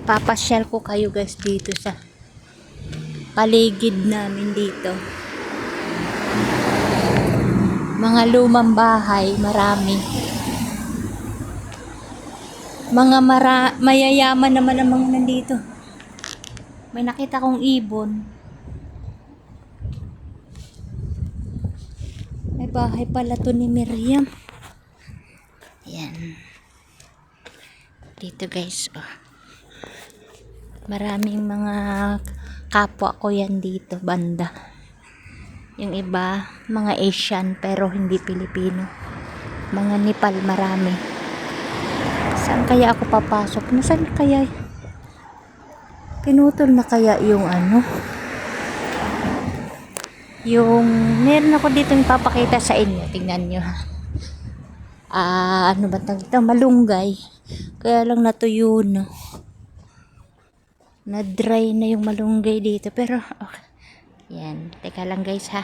Papasyal ko kayo guys dito sa paligid namin dito. Mga lumang bahay, marami. Mga mayayaman naman ang mga nandito. May nakita kong ibon. May bahay pala to ni Miriam. Yan. Dito guys, oh. Maraming mga kapwa ko yan dito, banda. Yung iba, mga Asian pero hindi Pilipino. Mga Nepal, marami. Saan kaya ako papasok? Nasaan kaya? Pinutol na kaya yung ano? Yung, meron ako dito yung papakita sa inyo. Tingnan nyo. Ano ba ito? Malunggay. Kaya lang natuyo na. Na-dry na yung malunggay dito. Pero, okay. Yan. Teka lang guys ha.